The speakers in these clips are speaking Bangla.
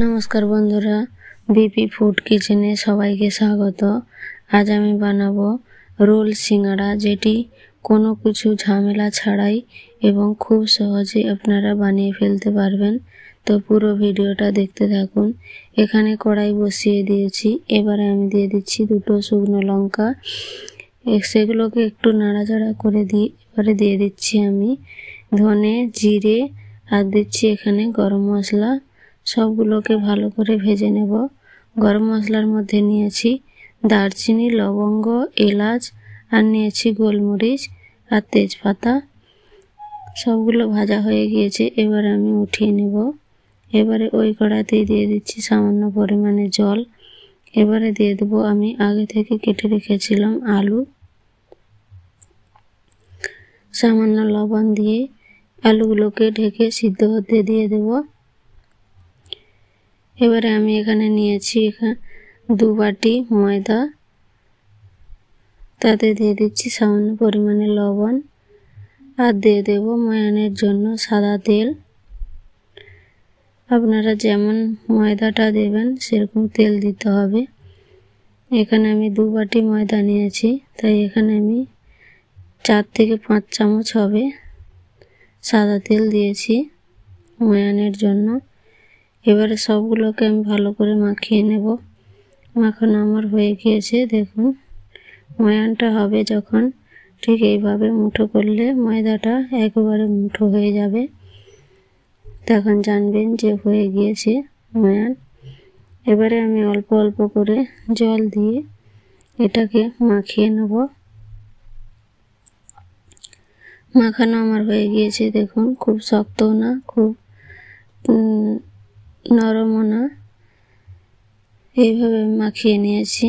নমস্কার বন্ধুরা, বিপি ফুড কিচেনে সবাইকে স্বাগত। আজ আমি বানাবো রোল সিঙ্গাড়া, যেটি কোনো কিছু ঝামেলা ছাড়াই এবং খুব সহজে আপনারা বানিয়ে ফেলতে পারবেন। তো পুরো ভিডিওটা দেখতে থাকুন। এখানে কড়াই বসিয়ে দিয়েছি। এবারে আমি দিয়ে দিচ্ছি দুটো শুকনো লঙ্কা, সেগুলোকে একটু নাড়াচাড়া করে এবারে দিয়ে দিচ্ছি আমি ধনে, জিরে আর দিচ্ছি এখানে গরম মশলা। সবগুলোকে ভালো করে ভেজে নেব। গরম মশলার মধ্যে নিয়েছি দারচিনি, লবঙ্গ, এলাচ আর নিয়েছি গোলমরিচ আর তেজপাতা। সবগুলো ভাজা হয়ে গিয়েছে, এবারে আমি উঠিয়ে নেব। এবারে ওই কড়াতেই দিয়ে দিচ্ছি সামান্য পরিমাণে জল। এবারে দিয়ে দেবো আমি আগে থেকে কেটে রেখেছিলাম আলু। সামান্য লবণ দিয়ে আলুগুলোকে ঢেকে সিদ্ধ হতে দিয়ে দেব। এবারে আমি এখানে নিয়েছি 2 বাটি ময়দা, তাতে দিয়ে দিচ্ছি সামান্য পরিমাণে লবণ আর দিয়ে দেব ময়ানের জন্য সাদা তেল। আপনারা যেমন ময়দাটা দেবেন সেরকম তেল দিতে হবে। এখানে আমি 2 বাটি ময়দা নিয়েছি, তাই এখানে আমি 4 থেকে 5 চামচ হবে সাদা তেল দিয়েছি ময়ানের জন্য। এবারে সবগুলোকে আমি ভালো করে মাখিয়ে নেব। মাখানো আমার হয়ে গিয়েছে। দেখুন, ময়ানটা হবে যখন ঠিক এইভাবে মুঠো করলে ময়দাটা একেবারে মুঠো হয়ে যাবে, তখন জানবেন যে হয়ে গিয়েছে ময়ান। এবারে আমি অল্প অল্প করে জল দিয়ে এটাকে মাখিয়ে নেব। মাখানো আমার হয়ে গিয়েছে। দেখুন, খুব শক্তও না, খুব নরমও না, এইভাবে মাখিয়ে নিয়েছি।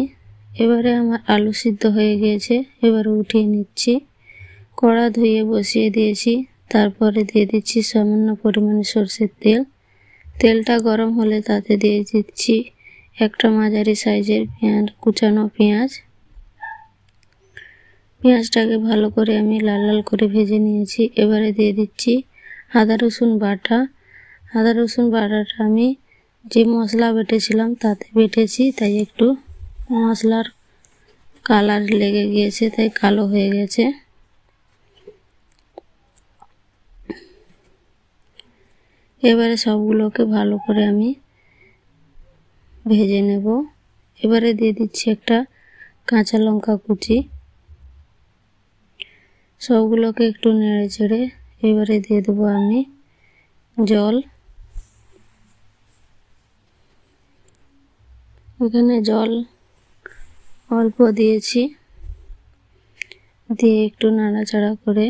এবারে আমার আলু সিদ্ধ হয়ে গিয়েছে, এবারে উঠিয়ে নিচ্ছি। কড়া ধুয়ে বসিয়ে দিয়েছি, তারপরে দিয়ে দিচ্ছি সামান্য পরিমাণে সরষের তেল। তেলটা গরম হলে তাতে দিয়ে দিচ্ছি একটা মাঝারি সাইজের কুচানো পেঁয়াজ। পেঁয়াজটাকে ভালো করে আমি লাল লাল করে ভেজে নিয়েছি। এবারে দিয়ে দিচ্ছি আদা রসুন বাটা। আদা রসুন বাটাটা আমি যে মশলা বেটেছিলাম তাতে বেটেছি, তাই একটু মশলার কালার লেগে গিয়েছে, তাই কালো হয়ে গেছে। এবারে সবগুলোকে ভালো করে আমি ভেজে নেব। এবারে দিয়ে দিচ্ছি একটা কাঁচা লঙ্কা কুচি। সবগুলোকে একটু নেড়ে চেড়ে এবারে দিয়ে দেবো আমি জল। এখানে জল অল্প দিয়েছি, দিয়ে একটু নাড়াচাড়া করে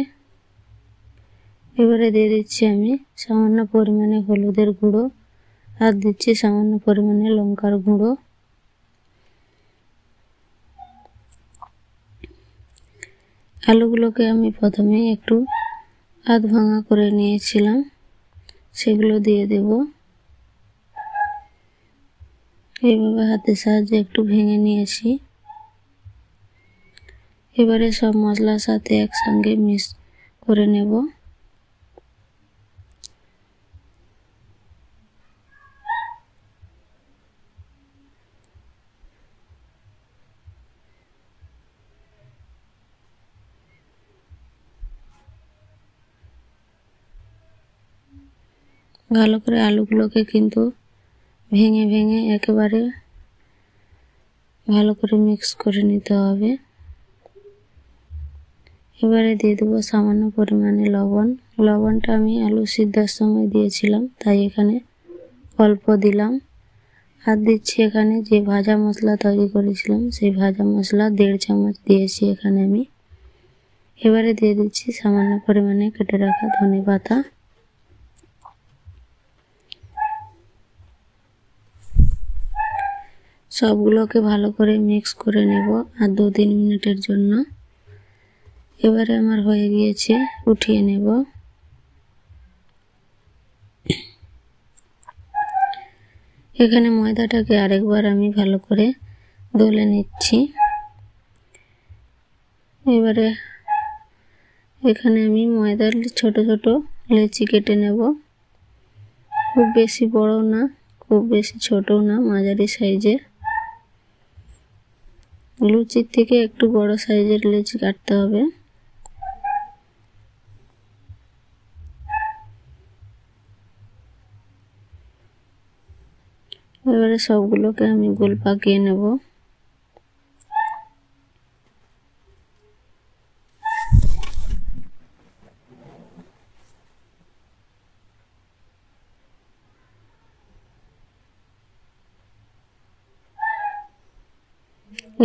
এবারে দিয়ে দিচ্ছি আমি সামান্য পরিমাণে হলুদের গুঁড়ো আর দিচ্ছি সামান্য পরিমাণে লঙ্কার গুঁড়ো। আলুগুলোকে আমি প্রথমে একটু আধ ভাঙা করে নিয়েছিলাম, সেগুলো দিয়ে দেব। এইভাবে হাতের সাহায্যে একটু ভেঙে নিয়েছি। এবারে সব মশলার সাথে একসঙ্গে মিক্স করে নেব। ভালো করে আলুগুলোকে কিন্তু ভেঙে ভেঙে একেবারে ভালো করে মিক্স করে নিতে হবে। এবারে দিয়ে দেবো সামান্য পরিমাণে লবণ। লবণটা আমি আলু সিদ্ধার সময় দিয়েছিলাম, তাই এখানে অল্প দিলাম। আর দিচ্ছি এখানে যে ভাজা মশলা তৈরি করেছিলাম, সেই ভাজা মশলা 1.5 চামচ দিয়েছি এখানে আমি। এবারে দিয়ে দিচ্ছি সামান্য পরিমাণে কেটে রাখা ধনে পাতা। সবগুলোকে ভালো করে মিক্স করে নেব আর 2-3 মিনিটের জন্য। এবারে আমার হয়ে গিয়েছে, উঠিয়ে নেব। এখানে ময়দাটাকে আরেকবার আমি ভালো করে দলে নিচ্ছি। এবারে এখানে আমি ময়দার ছোট ছোট লেচি কেটে নেব। খুব বেশি বড় না, খুব বেশি ছোটও না, মাঝারি সাইজের। লুচির থেকে একটু বড় সাইজের লুচি কাটতে হবে। এবারে সবগুলোকে আমি গোল পাকিয়ে নেব।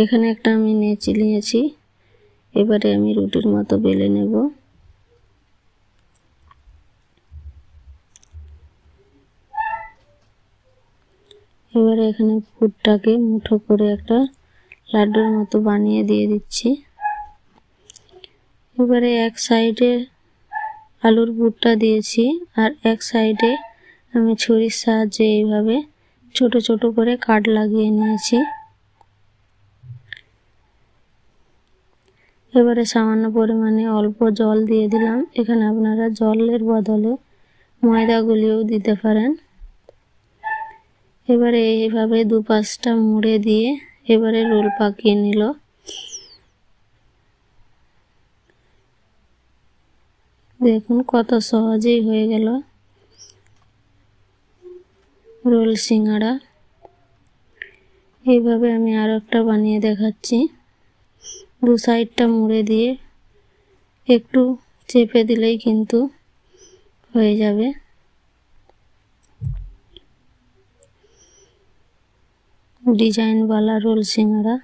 এখানে একটা আমি নেচি নিয়েছি, এবারে আমি রুটির মতো বেলে নেব। এবারে এখানে পুরটাকে মুঠো করে একটা লাড্ডুর মতো বানিয়ে দিয়ে দিচ্ছি। এবারে এক সাইডে আলুর পুরটা দিয়েছি, আর এক সাইডে আমি ছুরির সাহায্যে এইভাবে ছোট ছোট করে কাট লাগিয়ে নিয়েছি। এবারে সামান্য পরিমাণে অল্প জল দিয়ে দিলাম। এখানে আপনারা জলের বদলে ময়দা গুলিও দিতে পারেন। এবারে এইভাবে দুপাশটা মুড়ে দিয়ে এবারে রোল পাকিয়ে নিল। দেখুন কত সহজেই হয়ে গেল রোল সিঙ্গাড়া। এইভাবে আমি আরো একটা বানিয়ে দেখাচ্ছি। দু সাইডটা মুড়ে দিয়ে একটু চেপে দিলেই কিন্তু হয়ে যাবে। ডিজাইনওয়ালা রোল সিঙ্গাড়া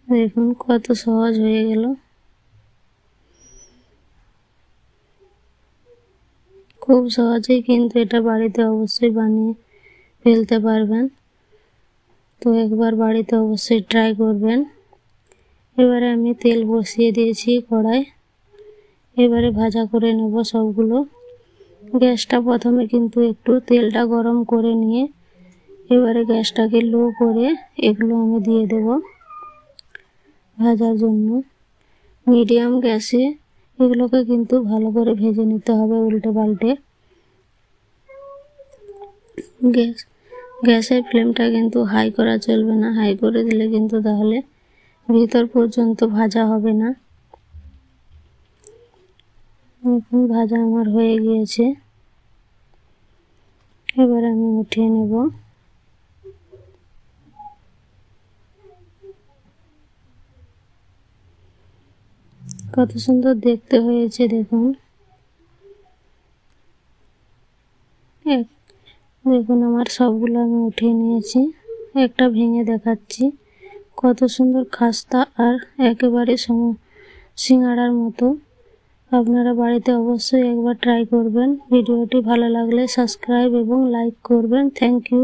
দেখুন কত সহজ হয়ে গেল। খুব সহজেই কিন্তু এটা বাড়িতে অবশ্যই বানিয়ে ফেলতে পারবেন। তো একবার বাড়িতে অবশ্যই ট্রাই করবেন। এবারে আমি তেল বসিয়ে দিয়েছি কড়াই। এবারে ভাজা করে নেব সবগুলো। গ্যাসটা প্রথমে কিন্তু একটু তেলটা গরম করে নিয়ে এবারে গ্যাসটাকে লো করে এগুলো আমি দিয়ে দেব ভাজার জন্য। মিডিয়াম গ্যাসে এগুলোকে কিন্তু ভালো করে ভেজে নিতে হবে উল্টে পাল্টে। গ্যাসের ফ্লেমটা কিন্তু হাই করা চলবে না, হাই করে দিলে কিন্তু তাহলে ভিতর পর্যন্ত ভাজা হবে না। এখন ভাজা আমার হয়ে গিয়েছে, এবার আমি উঠিয়ে নেব। কত সুন্দর দেখতে হয়েছে দেখুন। দেখুন আমার সবগুলো আমি উঠিয়ে নিয়েছি। একটা ভেঙে দেখাচ্ছি, কত সুন্দর খাস্তা আর একেবারে সিঙ্গাড়ার মতো। আপনারা বাড়িতে অবশ্যই একবার ট্রাই করবেন। ভিডিওটি ভালো লাগলে সাবস্ক্রাইব এবং লাইক করবেন। Thank you.